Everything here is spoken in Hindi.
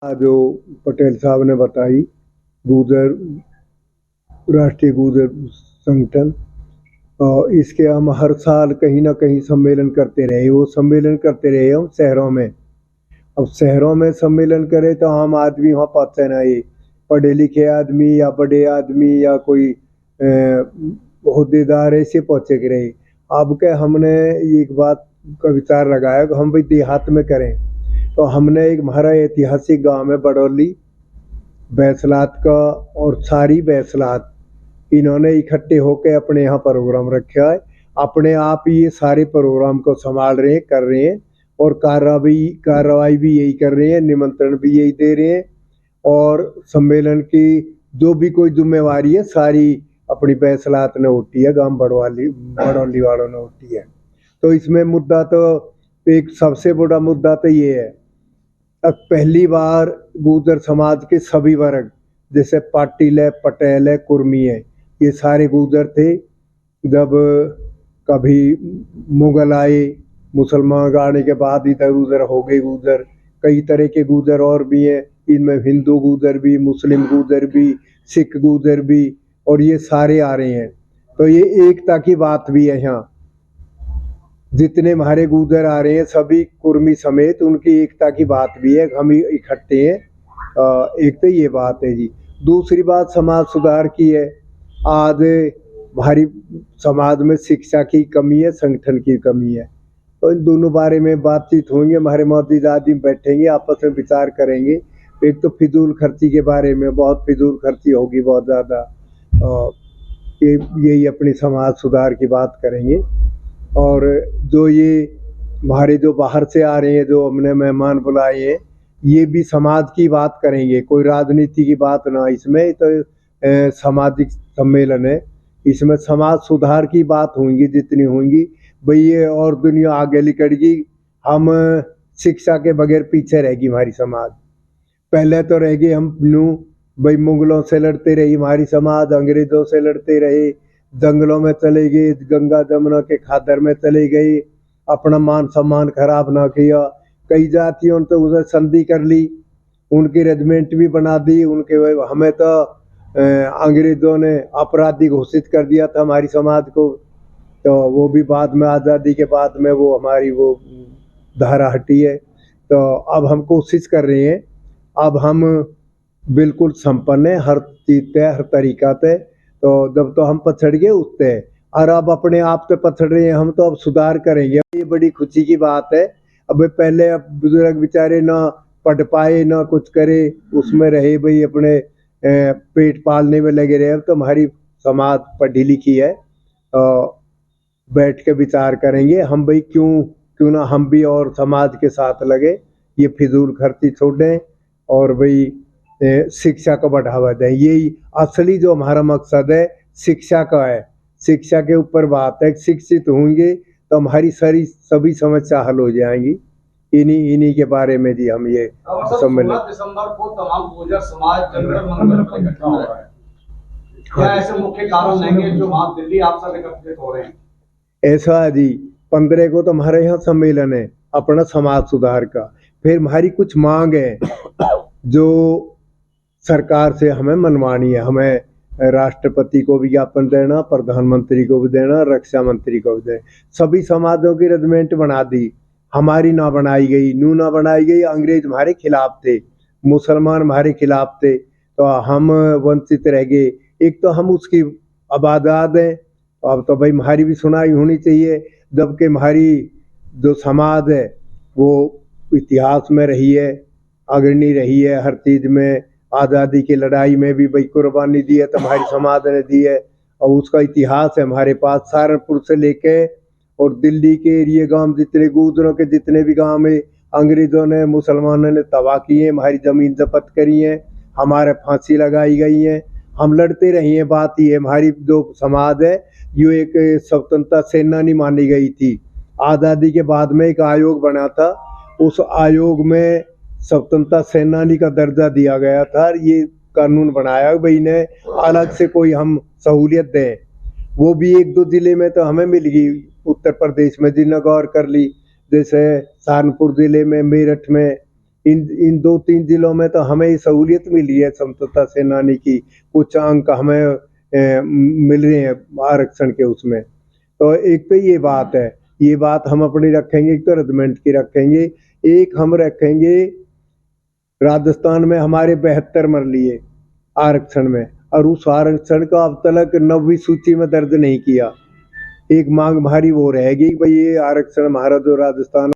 जो पटेल साहब ने बताई, गुर्जर राष्ट्रीय गुर्जर संगठन, इसके हम हर साल कहीं ना कहीं सम्मेलन करते रहे। वो सम्मेलन करते रहे हम शहरों में। अब शहरों में सम्मेलन करे तो आम आदमी वहाँ पहुँचे नहीं, पढ़े लिखे आदमी या बड़े आदमी या कोई ओहदेदार ऐसे पहुँचे के रहे। अब के हमने एक बात का विचार लगाया कि हम भाई देहात में करें। तो हमने एक हमारा ऐतिहासिक गांव है बड़ौली बैसलात का, और सारी बैसलात इन्होंने इकट्ठे होकर अपने यहाँ प्रोग्राम रखा है। अपने आप ही ये सारे प्रोग्राम को संभाल रहे हैं, कर रहे हैं, और कार्रवाई भी यही कर रहे हैं, निमंत्रण भी यही दे रहे हैं, और सम्मेलन की जो भी कोई जिम्मेवारी है सारी अपनी बैसलात ने उठी है, गांव बड़ौली वालों ने उठी है। तो इसमें मुद्दा तो एक सबसे बड़ा मुद्दा तो ये है, अब पहली बार गुर्जर समाज के सभी वर्ग, जैसे पाटिल है, पटेल है, कुर्मी है, ये सारे गुर्जर थे। जब कभी मुगल आए, मुसलमान आने के बाद इधर उधर हो गए गुर्जर, कई तरह के गुर्जर और भी हैं, इनमें हिंदू गुर्जर भी, मुस्लिम गुर्जर भी, सिख गुर्जर भी, और ये सारे आ रहे हैं। तो ये एकता की बात भी है। यहाँ जितने हमारे गुर्जर आ रहे हैं सभी कुर्मी समेत, उनकी एकता की बात भी है, हम इकट्ठे हैं। एक तो ये बात है जी। दूसरी बात समाज सुधार की है। आज हमारी समाज में शिक्षा की कमी है, संगठन की कमी है। तो इन दोनों बारे में बातचीत होंगे, हमारे मोदी दादी बैठेंगे, आपस में विचार करेंगे। एक तो फिजूल खर्ची के बारे में, बहुत फिजूल खर्ची होगी बहुत ज़्यादा, यही अपनी समाज सुधार की बात करेंगे। और जो ये हमारे जो बाहर से आ रहे हैं, जो हमने मेहमान बुलाए हैं, ये भी समाज की बात करेंगे, कोई राजनीति की बात ना। इसमें तो सामाजिक सम्मेलन है, इसमें समाज सुधार की बात होंगी जितनी होंगी भाई, ये और दुनिया आगे निकलेगी। हम शिक्षा के बगैर पीछे रहेगी हमारी समाज। पहले तो रह गए हम भाई, मुगलों से लड़ते रही हमारी समाज, अंग्रेजों से लड़ते रहे, जंगलों में चले गए, गंगा जमुना के खादर में चले गए, अपना मान सम्मान खराब ना किया। कई जातियों ने तो उसे संधि कर ली, उनकी रेजिमेंट भी बना दी उनके। हमें तो अंग्रेजों ने अपराधी घोषित कर दिया था हमारी समाज को। तो वो भी बाद में, आज़ादी के बाद में वो हमारी वो धारा हटी है। तो अब हम कोशिश कर रहे हैं, अब हम बिल्कुल संपन्न है हर चीज पे, हर तरीका पे। तो जब तो हम पछड़ गए उससे, और अब अपने आप पे पछड़ रहे हैं हम, तो अब सुधार करेंगे। ये बड़ी खुशी की बात है। अब पहले अब बुजुर्ग बेचारे ना पढ़ पाए ना कुछ करे, उसमें रहे भाई, अपने पेट पालने में लगे रहे। अब तो हमारी समाज पढ़ी लिखी है, बैठ के विचार करेंगे हम भाई, क्यों क्यों ना हम भी और समाज के साथ लगे, ये फिजूल खर्ची छोड़ें, और भाई शिक्षा को बढ़ावा दें। यही असली जो हमारा मकसद है, शिक्षा का है। शिक्षा के ऊपर बात है, शिक्षित होंगे तो हमारी सारी सभी समस्या हल हो जाएंगी। इन्हीं इन्हीं के बारे में जी हम ये सम्मेलन। 16 दिसंबर को तमाम गुर्जर समाज जंतर मंतर पर इकट्ठा हो रहा है। क्या ऐसे मुख्य कारण रहेंगे जो वहां दिल्ली आप सब एकत्रित हो रहे हैं? ऐसा है जी, 15 को तो हमारे यहाँ सम्मेलन है अपना समाज सुधार का। फिर हमारी कुछ मांग है जो सरकार से हमें मनवानी है। हमें राष्ट्रपति को भी ज्ञापन देना, प्रधानमंत्री को भी देना, रक्षा मंत्री को भी देना। सभी समाजों की रेजिमेंट बना दी, हमारी ना बनाई गई, नू ना बनाई गई। अंग्रेज हमारे खिलाफ थे, मुसलमान हमारे खिलाफ थे, तो हम वंचित रह गए। एक तो हम उसकी अब आज़ाद हैं, अब तो भाई हमारी भी सुनाई होनी चाहिए। जबकि हमारी जो समाज है वो इतिहास में रही है, अग्रणी रही है हर चीज में। आज़ादी की लड़ाई में भी भाई कुर्बानी दी है तो हमारी समाज ने दी है, और उसका इतिहास है हमारे पास। सहारनपुर से लेके और दिल्ली के एरिए गांव, जितने गुर्जरों के जितने भी गांव में अंग्रेजों ने, मुसलमानों ने तबाह किए, हमारी जमीन जब्त करी है, हमारे फांसी लगाई गई है, हम लड़ते रहे हैं। बात ये हमारी जो समाज है, ये एक स्वतंत्रता सेनानी मानी गई थी। आज़ादी के बाद में एक आयोग बना था, उस आयोग में स्वतंत्रता सेनानी का दर्जा दिया गया था। ये कानून बनाया भाई, इन्हें अलग से कोई हम सहूलियत दें। वो भी एक दो जिले में तो हमें मिल गई, उत्तर प्रदेश में जिन्हें गौर कर ली, जैसे सहारनपुर जिले में, मेरठ में, इन 2-3 जिलों में तो हमें सहूलियत मिली है स्वतंत्रता सेनानी की, कुछ अंक हमें मिल रहे हैं आरक्षण के उसमें। तो एक तो ये बात है, ये बात हम अपनी रखेंगे, एक तो रजमेंट की रखेंगे, एक हम रखेंगे राजस्थान में हमारे 72 मर लिए आरक्षण में, और उस आरक्षण को अब तक 9वीं सूची में दर्ज नहीं किया। एक मांग हमारी वो रहेगी कि भाई ये आरक्षण हमारा जो राजस्थान